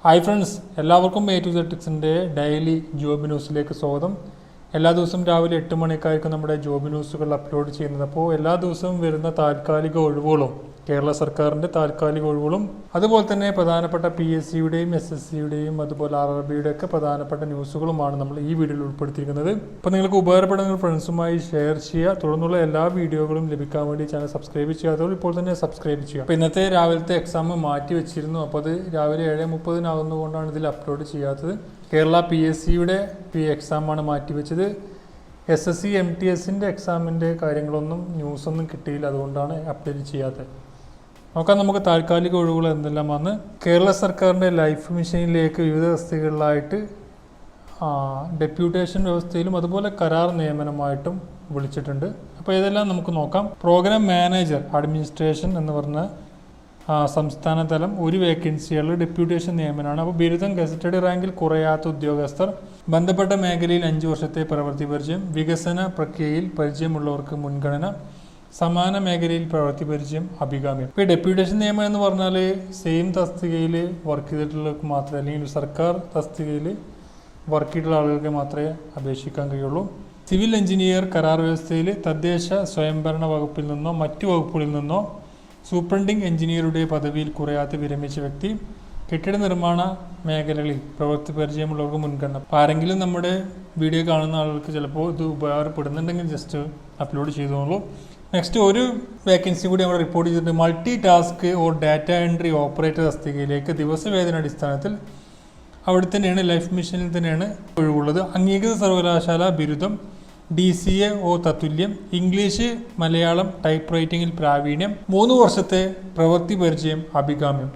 Hi friends, എല്ലാവർക്കും A2Z daily job ന്യൂസിലേക്ക് സ്വാഗതം. എല്ലാ ദിവസവും രാവിലെ 8 മണിക്കായിരിക്കും നമ്മുടെ ജോബ് ന്യൂസുകൾ അപ്ലോഡ് ചെയ്യുന്നത്. അപ്പോൾ എല്ലാ ദിവസവും വരുന്ന താൽക്കാലിക ഒഴിവുകളും കേരള സർക്കാരിൻ്റെ താൽക്കാലിക ഒഴിവുകളും അതുപോലെ തന്നെ പ്രധാനപ്പെട്ട PSCയുടെയും SSCയുടെയും അതുപോലെ RRBയുടെ ഒക്കെ പ്രധാനപ്പെട്ട ന്യൂസുകളുമാണ് നമ്മൾ ഈ വീഡിയോയിൽ ഉൾപ്പെടുത്തിയിരിക്കുന്നത്. അപ്പോൾ നിങ്ങൾക്ക് ഉപകാരപ്പെടുന്ന ഫ്രണ്ട്സുമായി ഷെയർ ചെയ്യുക. തുടർന്നുള്ള എല്ലാ വീഡിയോകളും ലഭിക്കാൻ വേണ്ടി ചാനൽ സബ്സ്ക്രൈബ് ചെയ്യാത്തവർ ഇപ്പോൾ തന്നെ സബ്സ്ക്രൈബ് ചെയ്യുക. അപ്പോൾ ഇന്നത്തെ രാവിലത്തെ എക്സാം മാറ്റി വെച്ചിരുന്നു. അപ്പോൾ അത് രാവിലെ 7:30 ഇതിൽ അപ്ലോഡ് ചെയ്യാത്തത്. കേരള PSCയുടെ എക്സാമാണ് മാറ്റിവെച്ചത്. SSC MTSൻ്റെ എക്സാമിൻ്റെ കാര്യങ്ങളൊന്നും ന്യൂസൊന്നും കിട്ടിയില്ല, അതുകൊണ്ടാണ് അപ്ഡേറ്റ് ചെയ്യാത്തത്. നോക്കാം നമുക്ക് താൽക്കാലിക ഒഴിവുകൾ എന്തെല്ലാമാണ്. കേരള സർക്കാരിൻ്റെ ലൈഫ് മിഷനിലേക്ക് വിവിധ തസ്തികകളിലായിട്ട് ഡെപ്യൂട്ടേഷൻ വ്യവസ്ഥയിലും അതുപോലെ കരാർ നിയമനമായിട്ടും വിളിച്ചിട്ടുണ്ട്. അപ്പോൾ ഇതെല്ലാം നമുക്ക് നോക്കാം. പ്രോഗ്രാം മാനേജർ അഡ്മിനിസ്ട്രേഷൻ എന്ന് പറഞ്ഞ സംസ്ഥാന തലം ഒരു വേക്കൻസിയുള്ള ഡെപ്യൂട്ടേഷൻ നിയമനമാണ്. അപ്പോൾ ബിരുദം ഗസറ്റഡ് റാങ്കിൽ കുറയാത്ത ഉദ്യോഗസ്ഥർ, ബന്ധപ്പെട്ട മേഖലയിൽ 5 വർഷത്തെ പ്രവൃത്തി പരിചയം, വികസന പ്രക്രിയയിൽ പരിചയമുള്ളവർക്ക് മുൻഗണന, സമാന മേഖലയിൽ പ്രവൃത്തി പരിചയം, അഭികാമ്യം. ഇപ്പോൾ ഡെപ്യൂട്ടേഷൻ നിയമനം എന്ന് പറഞ്ഞാൽ സെയിം തസ്തികയിൽ വർക്ക് ചെയ്തിട്ടുള്ളവർക്ക് മാത്രമേ, അല്ലെങ്കിൽ സർക്കാർ തസ്തികയിൽ വർക്ക് ചെയ്തിട്ടുള്ള ആളുകൾക്ക് മാത്രമേ അപേക്ഷിക്കാൻ കഴിയുള്ളൂ. സിവിൽ എഞ്ചിനീയർ കരാർ വ്യവസ്ഥയിൽ തദ്ദേശ സ്വയംഭരണ വകുപ്പിൽ നിന്നോ മറ്റു വകുപ്പുകളിൽ നിന്നോ സൂപ്രണ്ടിംഗ് എഞ്ചിനീയറുടെ പദവിയിൽ കുറയാത്ത വിരമിച്ച വ്യക്തി, കെട്ടിട നിർമ്മാണ മേഖലകളിൽ പ്രവൃത്തി പരിചയമുള്ളവർക്ക് മുൻഗണന. അപ്പോൾ ആരെങ്കിലും നമ്മുടെ വീഡിയോ കാണുന്ന ആളുകൾക്ക് ചിലപ്പോൾ ഇത് ഉപകാരപ്പെടുന്നുണ്ടെങ്കിൽ ജസ്റ്റ് അപ്ലോഡ് ചെയ്തോളൂ. നെക്സ്റ്റ് ഒരു വേക്കൻസി കൂടി നമ്മൾ റിപ്പോർട്ട് ചെയ്തിട്ടുണ്ട്. Multi task or data entry operator തസ്തികയിലേക്ക് ദിവസവേതന അടിസ്ഥാനത്തിൽ അവിടെ തന്നെയാണ് ലൈഫ് മിഷനിൽ തന്നെയാണ് ഒഴിവുള്ളത്. അംഗീകൃത സർവകലാശാല ബിരുദം, DCA തത്തുല്യം, ഇംഗ്ലീഷ് മലയാളം ടൈപ്പ് റൈറ്റിംഗിൽ പ്രാവീണ്യം, 3 വർഷത്തെ പ്രവൃത്തി പരിചയം, അഭികാമ്യം.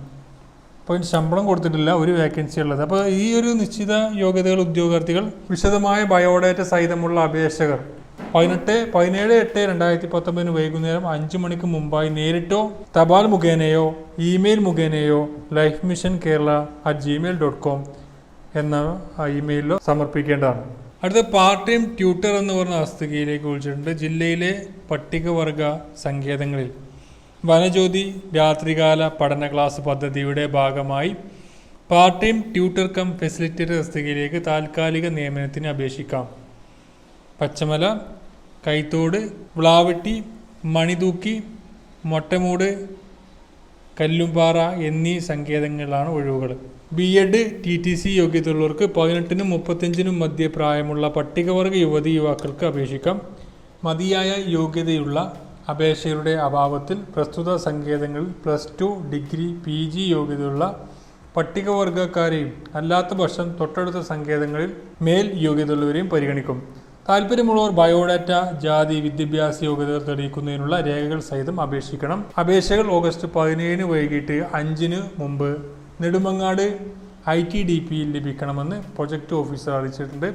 അപ്പോൾ ശമ്പളം കൊടുത്തിട്ടില്ല, ഒരു വേക്കൻസി ഉള്ളത്. അപ്പോൾ ഈ ഒരു നിശ്ചിത യോഗ്യതകൾ ഉദ്യോഗാർത്ഥികൾ വിശദമായ ബയോഡാറ്റ സഹിതമുള്ള അപേക്ഷകർ 17/8/2019 വൈകുന്നേരം 5 മണിക്ക് മുമ്പായി നേരിട്ടോ തപാൽ മുഖേനയോ ഇമെയിൽ മുഖേനയോ ലൈഫ് മിഷൻ kerala@gmail.com എന്ന ഇമെയിലോ സമർപ്പിക്കേണ്ടതാണ്. അടുത്ത പാർട്ട് ടൈം ട്യൂട്ടർ എന്ന് പറഞ്ഞ തസ്തികയിലേക്ക് വിളിച്ചിട്ടുണ്ട്. ജില്ലയിലെ പട്ടികവർഗ സങ്കേതങ്ങളിൽ വനജ്യോതി രാത്രികാല പഠന ക്ലാസ് പദ്ധതിയുടെ ഭാഗമായി part time tutor cum facilitator തസ്തികയിലേക്ക് താൽക്കാലിക നിയമനത്തിന് അപേക്ഷിക്കാം. പച്ചമല, കൈത്തോട്, വ്ളാവെട്ടി, മണിതൂക്കി, മൊട്ടമൂട്, കല്ലുംപാറ എന്നീ സങ്കേതങ്ങളിലാണ് ഒഴിവുകൾ. B.Ed TTC യോഗ്യതയുള്ളവർക്ക് 18-നും 35-നും മധ്യ പ്രായമുള്ള പട്ടികവർഗ യുവതി യുവാക്കൾക്ക് അപേക്ഷിക്കാം. മതിയായ യോഗ്യതയുള്ള അപേക്ഷകരുടെ അഭാവത്തിൽ പ്രസ്തുത സങ്കേതങ്ങളിൽ +2, ഡിഗ്രി, PG യോഗ്യതയുള്ള പട്ടികവർഗക്കാരെയും അല്ലാത്ത പക്ഷം തൊട്ടടുത്ത സങ്കേതങ്ങളിൽ മേൽ യോഗ്യതയുള്ളവരെയും പരിഗണിക്കും. താല്പര്യമുള്ളവർ ബയോഡാറ്റ, ജാതി, വിദ്യാഭ്യാസ യോഗ്യതകൾ തെളിയിക്കുന്നതിനുള്ള രേഖകൾ സഹിതം അപേക്ഷിക്കണം. അപേക്ഷകൾ ഓഗസ്റ്റ് 17 വൈകിട്ട് 5-ന് മുമ്പ് നെടുമങ്ങാട് ITDPയിൽ ലഭിക്കണമെന്ന് പ്രൊജക്ട് ഓഫീസർ അറിയിച്ചിട്ടുണ്ട്.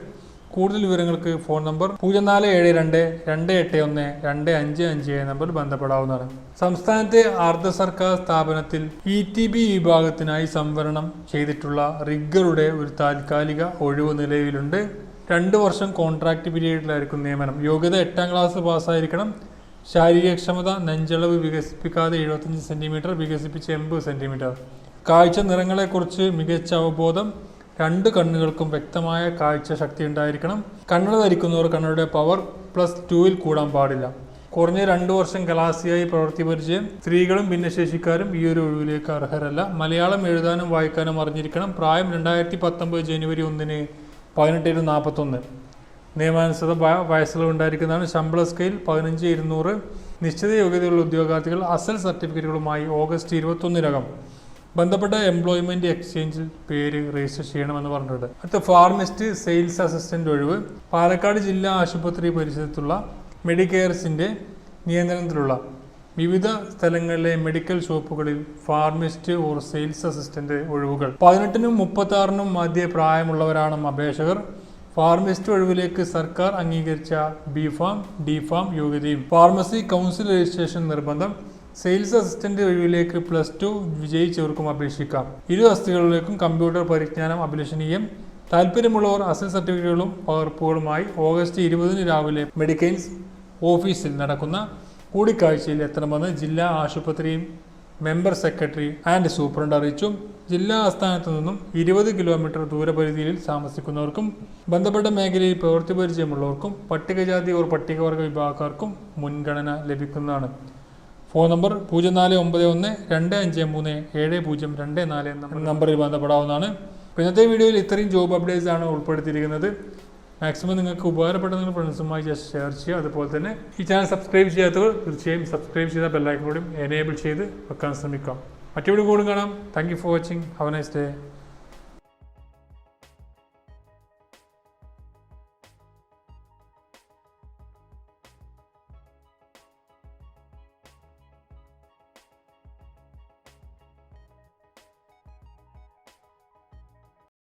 കൂടുതൽ വിവരങ്ങൾക്ക് ഫോൺ നമ്പർ 0472-281-255 നമ്പറിൽ ബന്ധപ്പെടാവുന്നതാണ്. സംസ്ഥാനത്തെ അർദ്ധ സർക്കാർ സ്ഥാപനത്തിൽ ETB വിഭാഗത്തിനായി സംവരണം ചെയ്തിട്ടുള്ള റിഗറുടെ ഒരു താൽക്കാലിക ഒഴിവ് നിലവിലുണ്ട്. 2 വർഷം കോൺട്രാക്ട് പീരീഡിലായിരിക്കും നിയമനം. യോഗ്യത 8ാം ക്ലാസ് പാസ്സായിരിക്കണം. ശാരീരികക്ഷമത നെഞ്ചളവ് വികസിപ്പിക്കാതെ 75 സെൻറ്റിമീറ്റർ, വികസിപ്പിച്ച് 80 സെൻറ്റിമീറ്റർ. കാഴ്ച നിറങ്ങളെക്കുറിച്ച് മികച്ച അവബോധം. 2 കണ്ണുകൾക്കും വ്യക്തമായ കാഴ്ച ശക്തി ഉണ്ടായിരിക്കണം. കണ്ണട ധരിക്കുന്നവർ കണ്ണടയുടെ പവർ +2ൽ കൂടാൻ പാടില്ല. കുറഞ്ഞ 2 വർഷം കലാസിയായി പ്രവൃത്തി പരിചയം. സ്ത്രീകളും ഭിന്നശേഷിക്കാരും ഈ ഒരു ഒഴിവിലേക്ക് അർഹരല്ല. മലയാളം എഴുതാനും വായിക്കാനും അറിഞ്ഞിരിക്കണം. പ്രായം 2019 ജനുവരി 1-ന് 18-41. നിയമാനുസൃത വയസ്സുകൾ ഉണ്ടായിരിക്കുന്നതാണ്. ശമ്പള സ്കെയിൽ 15,200. നിശ്ചിത യോഗ്യതയുള്ള ഉദ്യോഗാർത്ഥികൾ അസൽ സർട്ടിഫിക്കറ്റുകളുമായി ഓഗസ്റ്റ് 21-നകം ബന്ധപ്പെട്ട എംപ്ലോയ്മെൻറ്റ് എക്സ്ചേഞ്ചിൽ പേര് രജിസ്റ്റർ ചെയ്യണമെന്ന് പറഞ്ഞിട്ടുണ്ട്. അടുത്ത ഫാർമസിസ്റ്റ് സെയിൽസ് അസിസ്റ്റൻ്റ് ഒഴിവ്. പാലക്കാട് ജില്ലാ ആശുപത്രി പരിസരത്തുള്ള മെഡിക്കെയർസിൻ്റെ നിയന്ത്രണത്തിലുള്ള വിവിധ സ്ഥലങ്ങളിലെ മെഡിക്കൽ ഷോപ്പുകളിൽ ഫാർമസിസ്റ്റ് ഓർ സെയിൽസ് അസിസ്റ്റൻ്റ് ഒഴിവുകൾ. 18-നും 36-നും മധ്യ പ്രായമുള്ളവരാണ് അപേക്ഷകർ. ഫാർമസിസ്റ്റ് ഒഴിവിലേക്ക് സർക്കാർ അംഗീകരിച്ച B.Pharm, D.Pharm യോഗ്യതയും ഫാർമസി കൗൺസിൽ രജിസ്ട്രേഷൻ നിർബന്ധം. സെയിൽസ് അസിസ്റ്റന്റ് ഒഴിവിലേക്ക് +2 വിജയിച്ചവർക്കും അപേക്ഷിക്കാം. 2 തസ്തികകളിലേക്കും കമ്പ്യൂട്ടർ പരിജ്ഞാനം അഭിലഷണീയം. താല്പര്യമുള്ളവർ അസൽ സർട്ടിഫിക്കറ്റുകളും പകർപ്പുകളുമായി ഓഗസ്റ്റ് 20-ന് രാവിലെ മെഡിക്കെയിൽസ് ഓഫീസിൽ നടക്കുന്ന കൂടിക്കാഴ്ചയിൽ എത്തണമെന്ന് ജില്ലാ ആശുപത്രിയും മെമ്പർ സെക്രട്ടറി ആൻഡ് സൂപ്രണ്ട് അറിയിച്ചു. ജില്ലാ ആസ്ഥാനത്തു നിന്നും 20 കിലോമീറ്റർ ദൂരപരിധിയിൽ താമസിക്കുന്നവർക്കും ബന്ധപ്പെട്ട മേഖലയിൽ പ്രവൃത്തി പരിചയമുള്ളവർക്കും പട്ടികജാതി ഓർ പട്ടികവർഗ വിഭാഗക്കാർക്കും മുൻഗണന ലഭിക്കുന്നതാണ്. ഫോൺ നമ്പർ 0491-253-7024 എന്ന നമ്പറിൽ ബന്ധപ്പെടാവുന്നതാണ്. ഇന്നത്തെ വീഡിയോയിൽ ഇത്രയും ജോബ് അപ്ഡേറ്റ്സ് ആണ് ഉൾപ്പെടുത്തിയിരിക്കുന്നത്. മാക്സിമം നിങ്ങൾക്ക് ഉപകാരപ്പെട്ട നിങ്ങൾ ഫ്രണ്ട്സുമായി ജസ്റ്റ് ഷെയർ ചെയ്യുക. അതുപോലെ തന്നെ ഈ ചാനൽ സബ്സ്ക്രൈബ് ചെയ്യാത്തവർ തീർച്ചയായും സബ്സ്ക്രൈബ് ചെയ്ത ബെല്ലൈക്കൺ കൂടി എനേബിൾ ചെയ്ത് വെക്കാൻ ശ്രമിക്കാം. മറ്റു വീഡിയോ കൂടും കാണാം. Thank you for watching. Have A nice day.